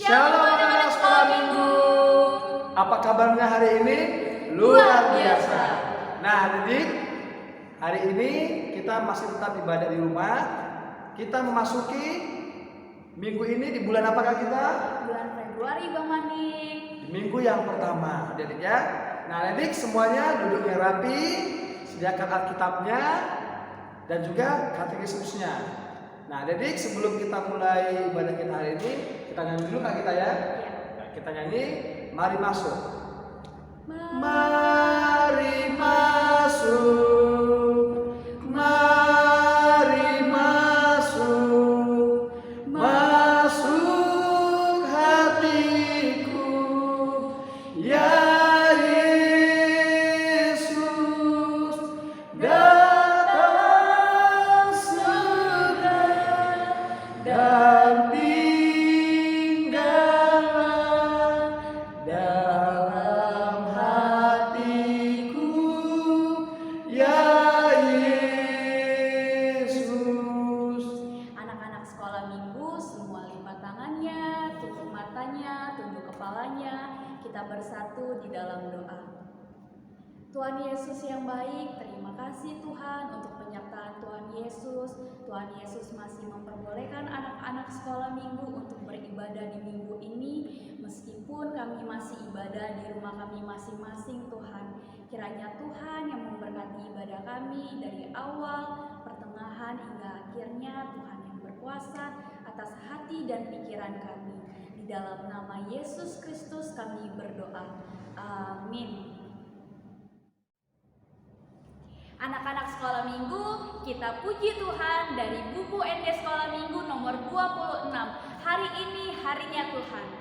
Shalom anak sekolah minggu. Apa kabarnya hari ini? Luar biasa. Nah adik, hari ini kita masih tetap ibadah di rumah. Kita memasuki minggu ini di bulan apakah kita? Bulan Februari, Bang Manik. Di minggu yang pertama, adik ya. Nah adik semuanya duduknya rapi, sediakan Alkitabnya dan juga katekismusnya. Nah adik sebelum kita mulai ibadah kita hari ini, kita nyanyi dulu Kak kita ya. Nah, kita nyanyi, mari masuk. Mari masuk, mari masuk, masuk hatiku, ya Yesus, datang segera dan tinggallah dalam hatiku, ya Yesus. Anak-anak sekolah minggu semua lipat tangannya, tutup matanya, tunduk kepalanya. Kita bersatu di dalam doa. Tuhan Yesus yang baik, terima kasih Tuhan untuk penyertaan Tuhan Yesus. Tuhan Yesus masih memperbolehkan anak-anak sekolah minggu untuk beribadah di minggu ini. Meskipun kami masih ibadah di rumah kami masing-masing Tuhan. Kiranya Tuhan yang memberkati ibadah kami dari awal, pertengahan hingga akhirnya. Tuhan yang berkuasa atas hati dan pikiran kami. Di dalam nama Yesus Kristus kami berdoa. Amin. Anak-anak sekolah minggu, kita puji Tuhan dari buku ND Sekolah Minggu nomor 26. Hari ini harinya Tuhan.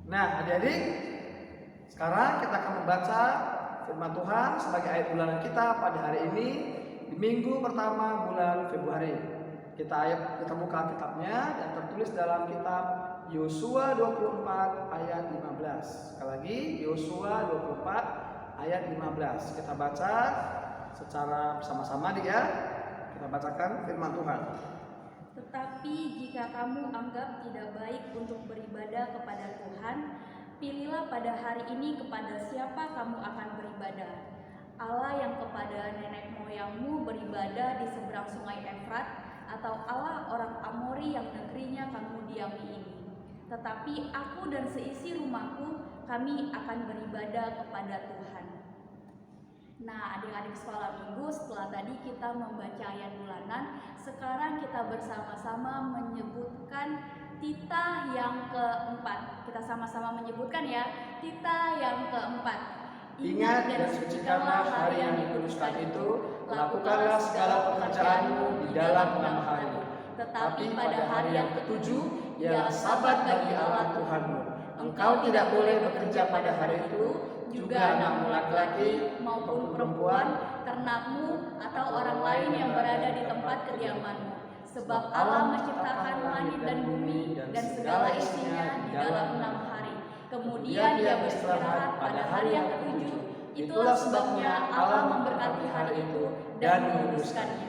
Nah adik-adik, sekarang kita akan membaca firman Tuhan sebagai ayat bulanan kita pada hari ini di minggu pertama bulan Februari. Kita buka kitabnya dan tertulis dalam kitab Yosua 24 ayat 15. Sekali lagi Yosua 24 ayat 15. Kita baca secara bersama-sama ya. Kita bacakan firman Tuhan. Tetapi jika kamu anggap tidak baik untuk beribadah kepada Tuhan, pilihlah pada hari ini kepada siapa kamu akan beribadah. Allah yang kepada nenek moyangmu beribadah di seberang sungai Efrat, atau Allah orang Amori yang negerinya kamu diami ini. Tetapi aku dan seisi rumahku, kami akan beribadah kepada Tuhan. Nah, adik-adik sekolah minggu, setelah tadi kita membaca ayat bulanan, sekarang kita bersama-sama menyebutkan titah yang keempat. Kita sama-sama menyebutkan ya, titah yang keempat. Ingat dan sucikanlah hari yang dikuduskan itu, lakukanlah segala pekerjaanmu di dalam 6 hari. Tetapi pada hari yang ketujuh, ialah sabat bagi Allah Tuhanmu. Engkau tidak boleh bekerja pada hari itu, juga anakmu laki-laki maupun perempuan, ternakmu atau orang lain yang berada di tempat kediamanmu. Sebab Allah menciptakan langit dan bumi dan segala isinya di dalam 6 hari. Kemudian Dia beristirahat pada hari yang ketujuh. Itulah sebabnya Allah memberkati hari itu dan menguduskannya.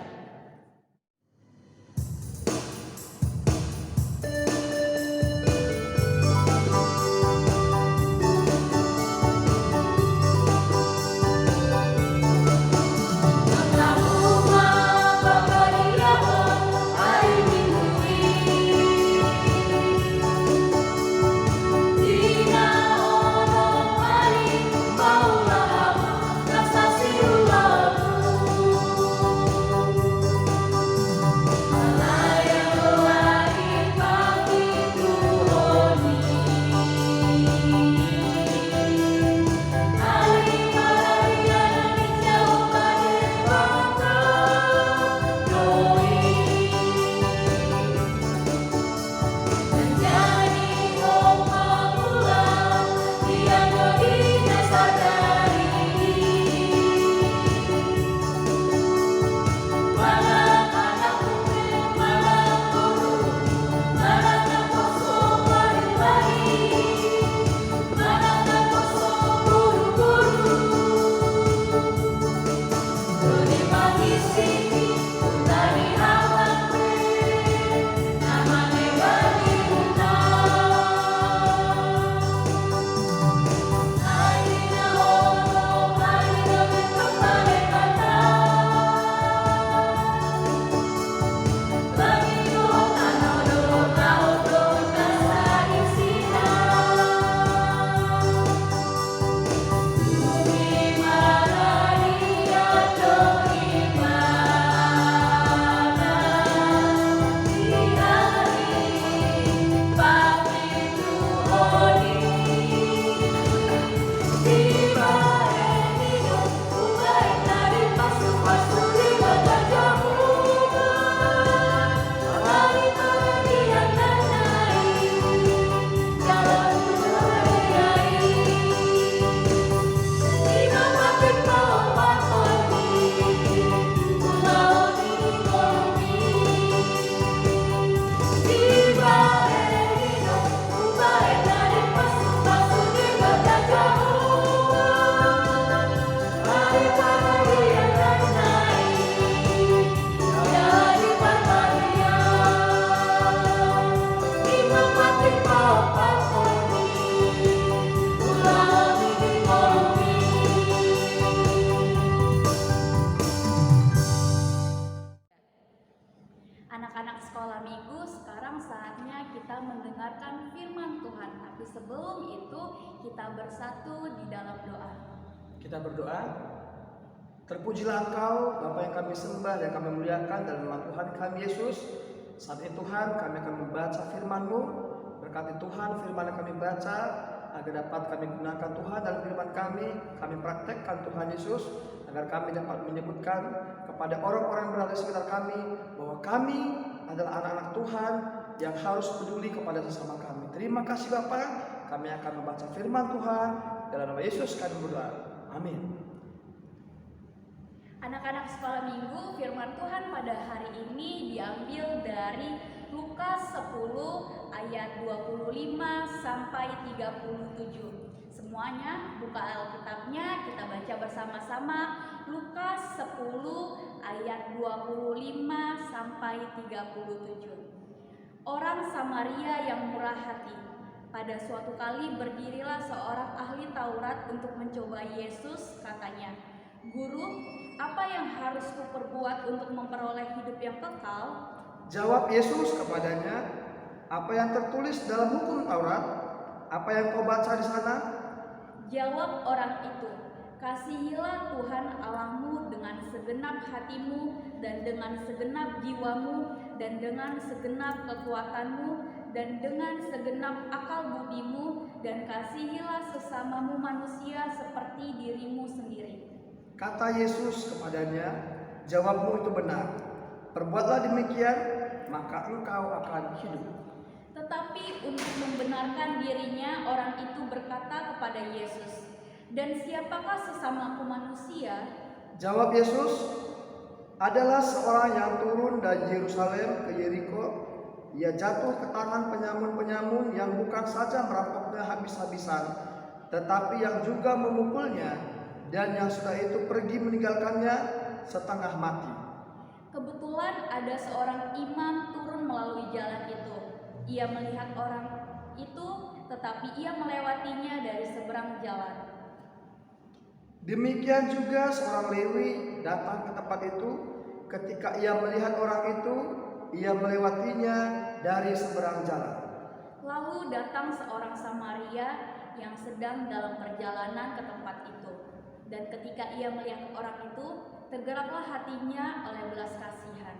Anak-anak sekolah minggu, sekarang saatnya kita mendengarkan firman Tuhan. Tapi sebelum itu, kita bersatu di dalam doa. Kita berdoa. Terpujilah Engkau, Bapa yang kami sembah dan kami muliakan dalam nama Tuhan kami Yesus. Saat ini Tuhan, kami akan membaca firman-Mu. Berkati Tuhan firman yang kami baca, agar dapat kami gunakan Tuhan dalam kehidupan kami praktekkan Tuhan Yesus, agar kami dapat menyebutkan kepada orang-orang yang berada di sekitar kami bahwa kami adalah anak-anak Tuhan yang harus peduli kepada sesama kami. Terima kasih Bapa, kami akan membaca firman Tuhan dalam nama Yesus kami berdoa. Amin. Anak-anak sekolah minggu, firman Tuhan pada hari ini diambil dari Lukas 10 ayat 25 sampai 37. Semuanya buka Alkitabnya, kita baca bersama-sama. Lukas 10 ayat 25 sampai 37. Orang Samaria yang murah hati. Pada suatu kali berdirilah seorang ahli Taurat untuk mencoba Yesus, katanya, "Guru, apa yang harus kuperbuat untuk memperoleh hidup yang kekal?" Jawab Yesus kepadanya, "Apa yang tertulis dalam hukum Taurat? Apa yang kau baca di sana?" Jawab orang itu, "Kasihilah Tuhan Allahmu dengan segenap hatimu dan dengan segenap jiwamu dan dengan segenap kekuatanmu dan dengan segenap akal budimu, dan kasihilah sesamamu manusia seperti dirimu sendiri." Kata Yesus kepadanya, "Jawabmu itu benar. Perbuatlah demikian, maka engkau akan hidup." Tetapi untuk membenarkan dirinya, orang itu berkata kepada Yesus, "Dan siapakah sesamaku manusia?" Jawab Yesus, "Adalah seorang yang turun dari Yerusalem ke Yeriko. Ia jatuh ke tangan penyamun-penyamun yang bukan saja merampoknya habis-habisan, tetapi yang juga memukulnya dan yang sudah itu pergi meninggalkannya setengah mati. Kebetulan ada seorang imam turun melalui jalan itu. Ia melihat orang itu, tetapi ia melewatinya dari seberang jalan. Demikian juga seorang Lewi datang ke tempat itu. Ketika ia melihat orang itu, ia melewatinya dari seberang jalan. Lalu datang seorang Samaria yang sedang dalam perjalanan ke tempat itu. Dan ketika ia melihat orang itu, tergeraklah hatinya oleh belas kasihan.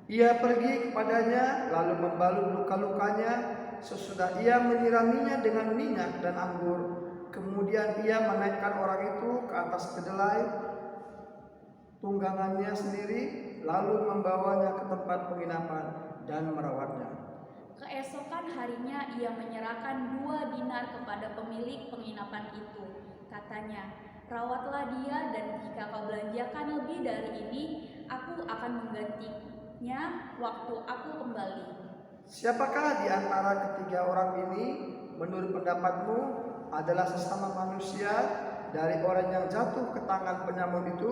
Ia pergi kepadanya, lalu membalut luka-lukanya. Sesudah ia menyiraminya dengan minyak dan anggur, kemudian ia menaikkan orang itu ke atas kedelai tunggangannya sendiri, lalu membawanya ke tempat penginapan dan merawatnya. Keesokan harinya ia menyerahkan 2 dinar kepada pemilik penginapan itu. Katanya, rawatlah dia, dan jika kau belanjakan lebih dari ini, aku akan menggantinya waktu aku kembali. Siapakah di antara ketiga orang ini menurut pendapatmu adalah sesama manusia dari orang yang jatuh ke tangan penyamun itu?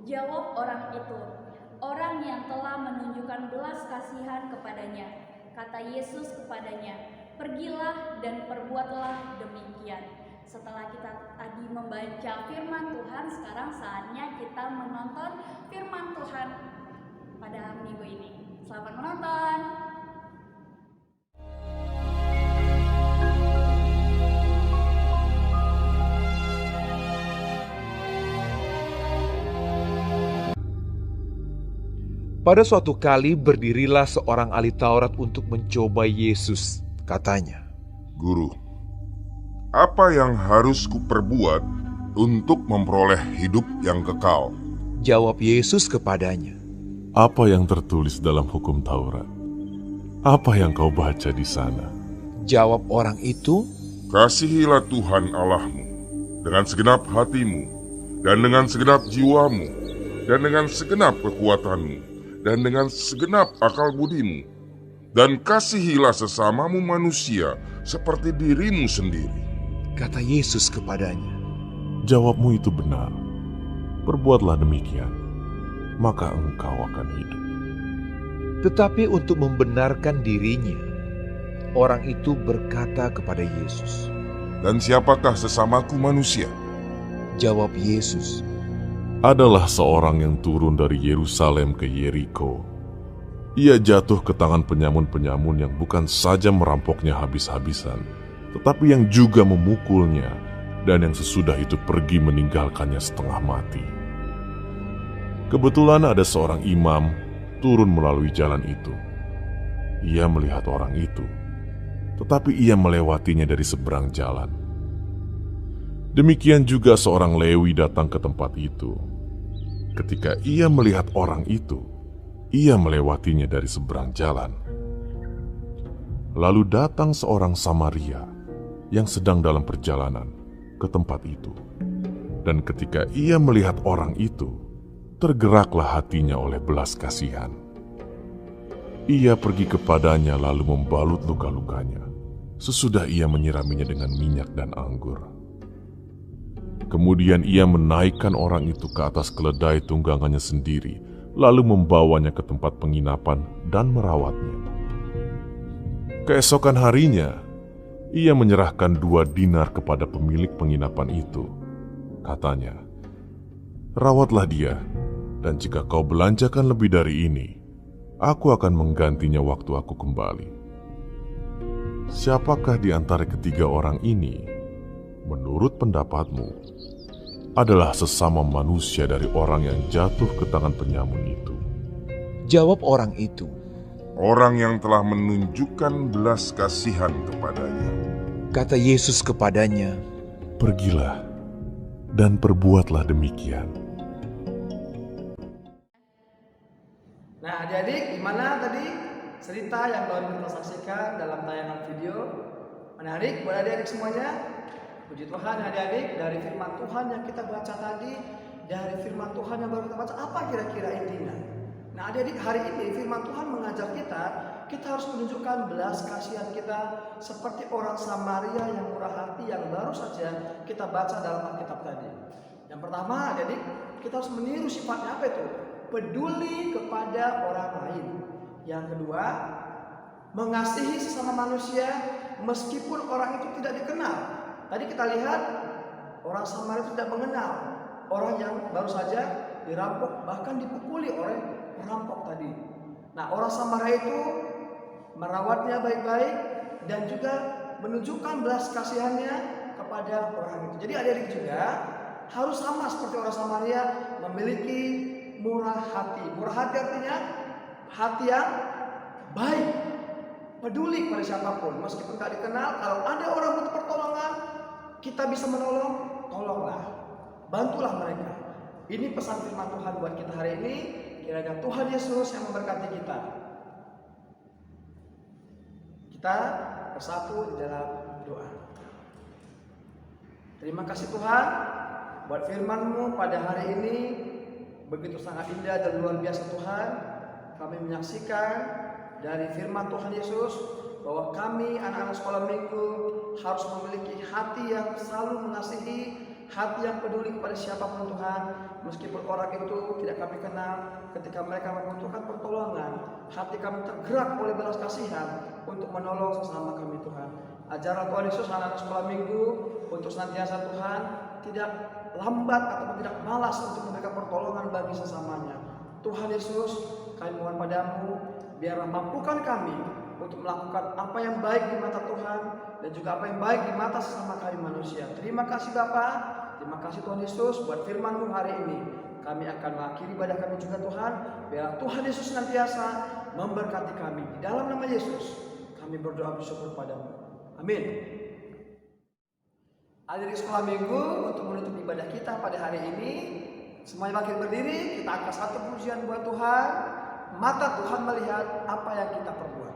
Jawab orang itu, orang yang telah menunjukkan belas kasihan kepadanya. Kata Yesus kepadanya, pergilah dan perbuatlah demikian. Setelah kita tadi membaca firman Tuhan, sekarang saatnya kita menonton firman Tuhan pada minggu ini. Selamat menonton. Pada suatu kali berdirilah seorang ahli Taurat untuk mencoba Yesus. Katanya, Guru, apa yang harus kuperbuat untuk memperoleh hidup yang kekal? jawab Yesus kepadanya, Apa yang tertulis dalam hukum Taurat? Apa yang kau baca di sana? jawab orang itu, Kasihilah Tuhan Allahmu dengan segenap hatimu, dan dengan segenap jiwamu, dan dengan segenap kekuatanmu, dan dengan segenap akal budimu, dan kasihilah sesamamu manusia seperti dirimu sendiri. kata Yesus kepadanya, Jawabmu itu benar. Perbuatlah demikian, maka engkau akan hidup. tetapi untuk membenarkan dirinya, orang itu berkata kepada Yesus, Dan siapakah sesamaku manusia? jawab Yesus, Adalah seorang yang turun dari Yerusalem ke Yeriko. Ia jatuh ke tangan penyamun-penyamun yang bukan saja merampoknya habis-habisan, tetapi yang juga memukulnya, dan yang sesudah itu pergi meninggalkannya setengah mati. Kebetulan ada seorang imam turun melalui jalan itu. Ia melihat orang itu, tetapi ia melewatinya dari seberang jalan. Demikian juga seorang Lewi datang ke tempat itu. Ketika ia melihat orang itu, ia melewatinya dari seberang jalan. Lalu datang seorang Samaria yang sedang dalam perjalanan ke tempat itu. Dan ketika ia melihat orang itu, tergeraklah hatinya oleh belas kasihan. Ia pergi kepadanya lalu membalut luka-lukanya. Sesudah ia menyiraminya dengan minyak dan anggur. Kemudian ia menaikkan orang itu ke atas keledai tunggangannya sendiri, lalu membawanya ke tempat penginapan dan merawatnya. Keesokan harinya, ia menyerahkan 2 dinar kepada pemilik penginapan itu. Katanya, rawatlah dia, dan jika kau belanjakan lebih dari ini, aku akan menggantinya waktu aku kembali. Siapakah di antara ketiga orang ini, menurut pendapatmu, adalah sesama manusia dari orang yang jatuh ke tangan penyamun itu? jawab orang itu, Orang yang telah menunjukkan belas kasihan kepadanya. kata Yesus kepadanya, Pergilah dan perbuatlah demikian. Nah adik-adik, gimana tadi cerita yang baru kita saksikan dalam tayangan video? Menarik buat adik-adik semuanya? Puji Tuhan adik-adik, dari firman Tuhan yang kita baca tadi, dari firman Tuhan yang baru kita baca, apa kira-kira intinya? Nah adik-adik, hari ini firman Tuhan mengajar kita harus menunjukkan belas kasihan kita seperti orang Samaria yang murah hati yang baru saja kita baca dalam Alkitab tadi. Yang Yang pertama, jadi kita harus meniru sifatnya apa itu? Peduli kepada orang lain. Yang kedua, mengasihi sesama manusia meskipun orang itu tidak dikenal. Tadi kita lihat orang Samaria itu tidak mengenal orang yang baru saja dirampok, bahkan dipukuli oleh perampok tadi. Nah, orang Samaria itu merawatnya baik-baik dan juga menunjukkan belas kasihannya kepada orang itu. Jadi adik-adik juga harus sama seperti orang Samaria, memiliki murah hati. Murah hati artinya hati yang baik, peduli pada siapapun, meskipun tak dikenal. Kalau ada orang butuh pertolongan, kita bisa menolong, tolonglah, bantulah mereka. Ini pesan firman Tuhan buat kita hari ini. Kiranya Tuhan Yesus yang memberkati kita. Kita bersatu di dalam doa. Terima kasih Tuhan buat firman-Mu pada hari ini. Begitu sangat indah dan luar biasa Tuhan. Kami menyaksikan dari firman Tuhan Yesus bahwa kami anak-anak sekolah minggu harus memiliki hati yang selalu mengasihi, hati yang peduli kepada siapapun Tuhan, meskipun orang itu tidak kami kenal. Ketika mereka membutuhkan pertolongan, hati kami tergerak oleh belas kasihan untuk menolong sesama kami Tuhan. Ajarlah Tuhan Yesus anak-anak sekolah minggu untuk senantiasa Tuhan tidak lambat ataupun tidak malas untuk memberikan pertolongan bagi sesamanya. Tuhan Yesus, kami mohon padamu, biarlah mampukan kami untuk melakukan apa yang baik di mata Tuhan dan juga apa yang baik di mata sesama kami manusia. Terima kasih Bapa, terima kasih Tuhan Yesus buat firman-Mu hari ini. Kami akan mengakhiri ibadah kami juga Tuhan. Biarlah Tuhan Yesus senantiasa memberkati kami. Di dalam nama Yesus kami berdoa bersyukur padamu. Amin. Adik-adik sekolah minggu, untuk menutup ibadah kita pada hari ini, semuanya makin berdiri, kita angkat satu pujian buat Tuhan. Mata Tuhan melihat apa yang kita perbuat.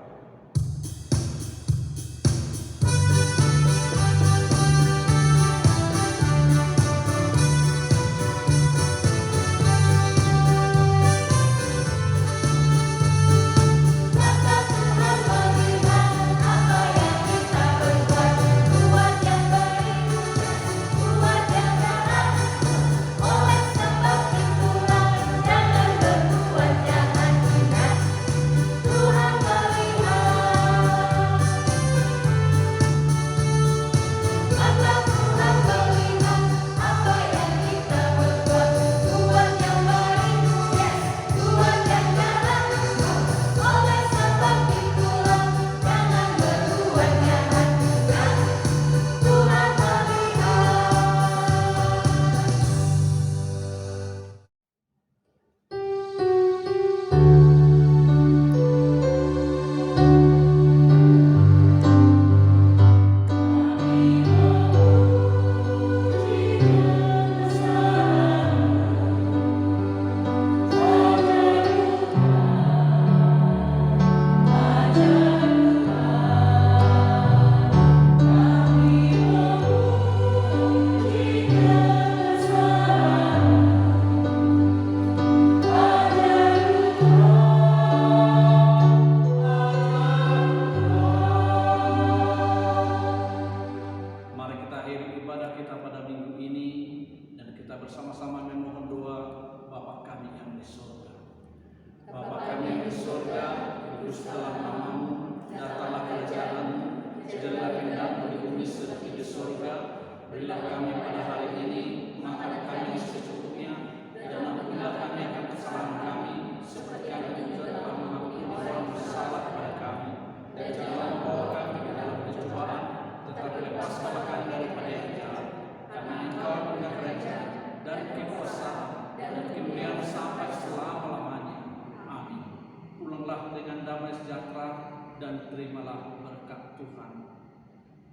Dan terimalah berkat Tuhan.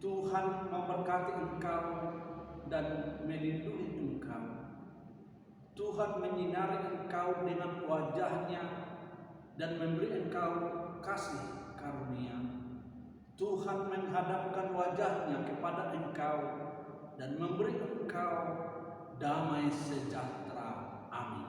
Tuhan memberkati engkau dan melindungi engkau. Tuhan menyinari engkau dengan wajah-Nya dan memberi engkau kasih karunia. Tuhan menghadapkan wajah-Nya kepada engkau dan memberi engkau damai sejahtera. Amin.